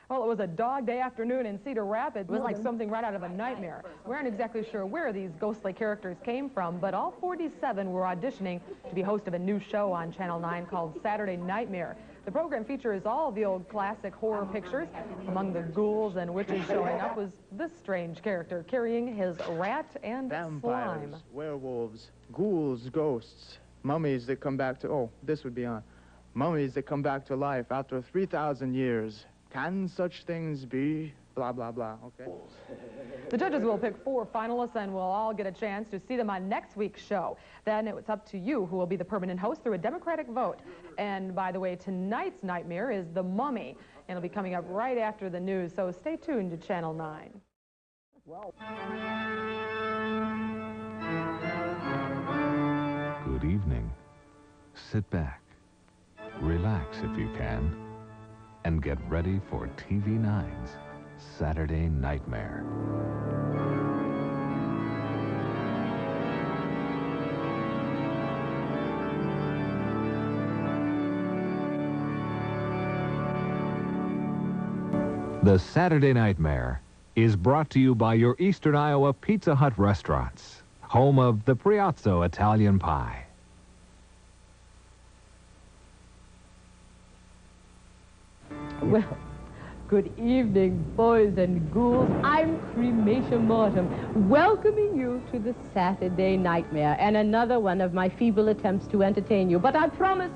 Well, it was a dog day afternoon in Cedar Rapids. It was like something right out of a nightmare. We aren't exactly sure where these ghostly characters came from, but all 47 were auditioning to be host of a new show on Channel 9 called Saturday Nightmare. The program features all the old classic horror pictures. Among the ghouls and witches showing up was this strange character carrying his rat and vampires, slime. werewolves, ghouls, ghosts, mummies that come back to... Oh, this would be on. Mummies that come back to life after 3,000 years. Can such things be? Blah, blah, blah, okay? The judges will pick 4 finalists, and we'll all get a chance to see them on next week's show. Then it's up to you who will be the permanent host through a democratic vote. And by the way, tonight's nightmare is The Mummy, and it'll be coming up right after the news, so stay tuned to Channel 9. Well. Good evening. Sit back, relax if you can, and get ready for TV9's Saturday Nightmare. The Saturday Nightmare is brought to you by your Eastern Iowa Pizza Hut restaurants, home of the Priazzo Italian Pie. Well, good evening, boys and ghouls. I'm Crematia Mortem, welcoming you to the Saturday Nightmare, and another one of my feeble attempts to entertain you. But I promise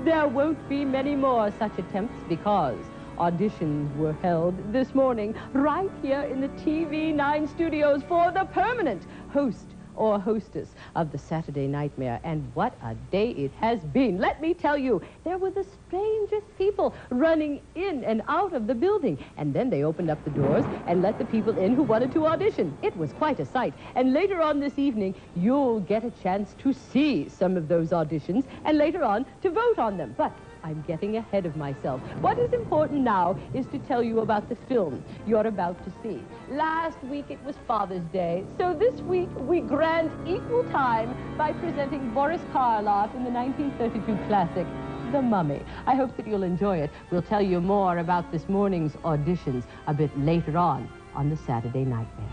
there won't be many more such attempts, because auditions were held this morning right here in the TV9 studios for the permanent host or hostess of the Saturday Nightmare. And what a day it has been. Let me tell you, there were the strangest people running in and out of the building. And then they opened up the doors and let the people in who wanted to audition. It was quite a sight. And later on this evening, you'll get a chance to see some of those auditions and later on to vote on them. But I'm getting ahead of myself. What is important now is to tell you about the film you're about to see. Last week it was Father's Day, so this week we grant equal time by presenting Boris Karloff in the 1932 classic, The Mummy. I hope that you'll enjoy it. We'll tell you more about this morning's auditions a bit later on the Saturday Nightmare.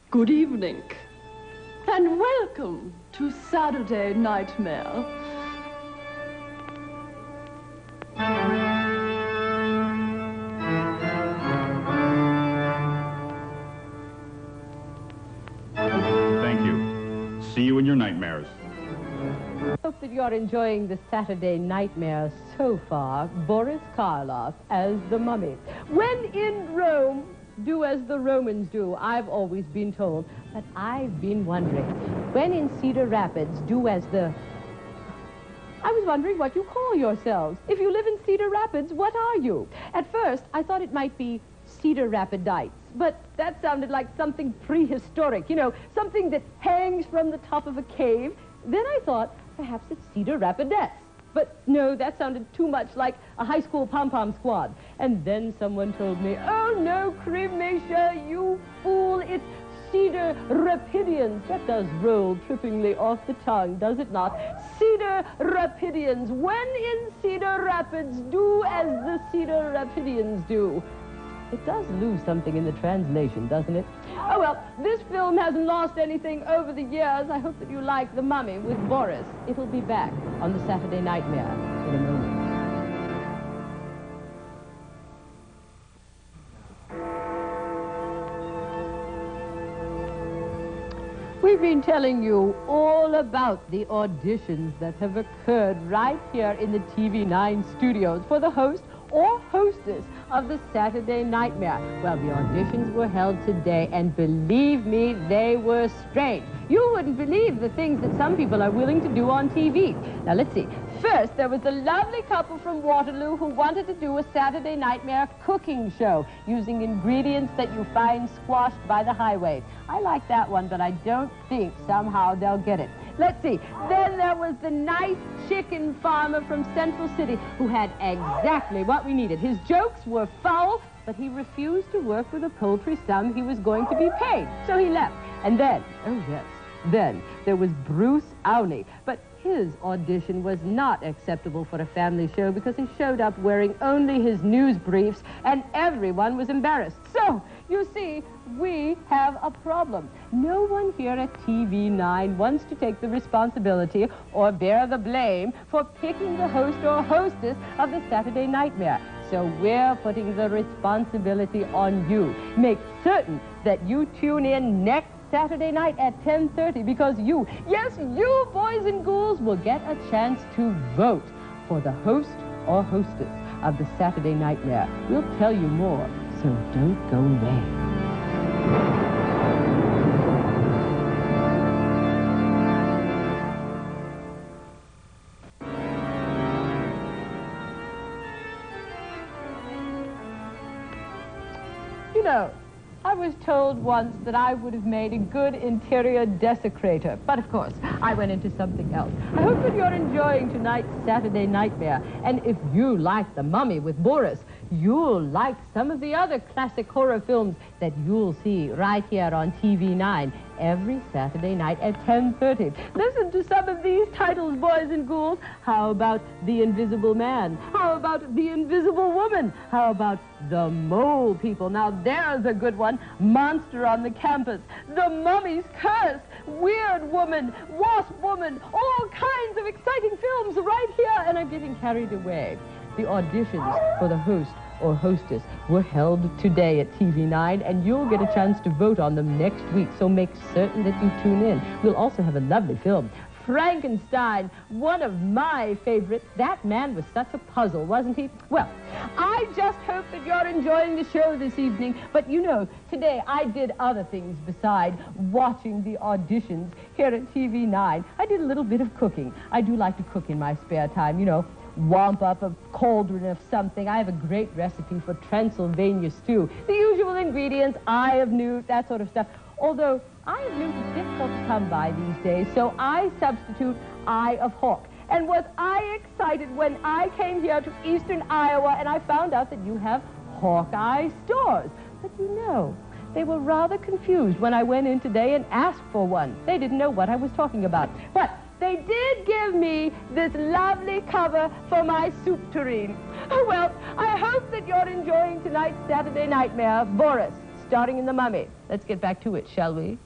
Good evening, and welcome to Saturday Nightmare. Thank you. See you in your nightmares. I hope that you're enjoying the Saturday Nightmare so far. Boris Karloff as the Mummy. When in Rome, do as the Romans do, I've always been told. But I've been wondering, when in Cedar Rapids, do as the... I was wondering what you call yourselves. If you live in Cedar Rapids, what are you? At first, I thought it might be Cedar Rapidites, but that sounded like something prehistoric, you know, something that hangs from the top of a cave. Then I thought, perhaps it's Cedar Rapidettes. But no, that sounded too much like a high school pom-pom squad. And then someone told me, oh no, Crematia, you fool, it's Cedar Rapidians. That does roll trippingly off the tongue, does it not? Cedar Rapidians. When in Cedar Rapids, do as the Cedar Rapidians do. It does lose something in the translation, doesn't it? Oh, well, this film hasn't lost anything over the years. I hope that you like The Mummy with Boris. It'll be back on the Saturday Nightmare in a moment. We've been telling you all about the auditions that have occurred right here in the TV9 studios for the host or hostess of the Saturday Nightmare. Well, the auditions were held today, and believe me, they were strange. You wouldn't believe the things that some people are willing to do on TV. Now, let's see. First, there was a lovely couple from Waterloo who wanted to do a Saturday Nightmare cooking show using ingredients that you find squashed by the highway. I like that one, but I don't think somehow they'll get it. Let's see. Then there was the nice chicken farmer from Central City who had exactly what we needed. His jokes were foul, but he refused to work for the poultry sum he was going to be paid. So he left. And then, oh yes, then there was Bruce Awney. But his audition was not acceptable for a family show because he showed up wearing only his news briefs and everyone was embarrassed. So, you see, we have a problem. No one here at TV9 wants to take the responsibility or bear the blame for picking the host or hostess of the Saturday Nightmare. So we're putting the responsibility on you. Make certain that you tune in next Saturday night at 10:30 because you, yes, you boys and ghouls, will get a chance to vote for the host or hostess of the Saturday Nightmare. We'll tell you more, so don't go away. You know, I was told once that I would have made a good interior desecrator, but of course, I went into something else. I hope that you're enjoying tonight's Saturday Nightmare, and if you like The Mummy with Boris, you'll like some of the other classic horror films that you'll see right here on TV9 every Saturday night at 10:30. Listen to some of these titles, boys and ghouls. How about The Invisible Man? How about The Invisible Woman? How about The Mole People? Now there's a good one. Monster on the Campus, The Mummy's Curse, Weird Woman, Wasp Woman, all kinds of exciting films right here, and I'm getting carried away. The auditions for the host or hostess were held today at TV9, and you'll get a chance to vote on them next week, so make certain that you tune in. We'll also have a lovely film, Frankenstein, one of my favorites. That man was such a puzzle, wasn't he? Well, I just hope that you're enjoying the show this evening, but you know, today I did other things besides watching the auditions here at TV9. I did a little bit of cooking. I do like to cook in my spare time, you know, wamp up a cauldron of something. I have a great recipe for Transylvania stew. The usual ingredients, eye of newt, that sort of stuff. Although eye of newt is difficult to come by these days, so I substitute eye of hawk. And was I excited when I came here to eastern Iowa and I found out that you have Hawkeye stores. But you know, they were rather confused when I went in today and asked for one. They didn't know what I was talking about. But they did give me this lovely cover for my soup tureen. Well, I hope that you're enjoying tonight's Saturday Nightmare, Boris, starring in The Mummy. Let's get back to it, shall we?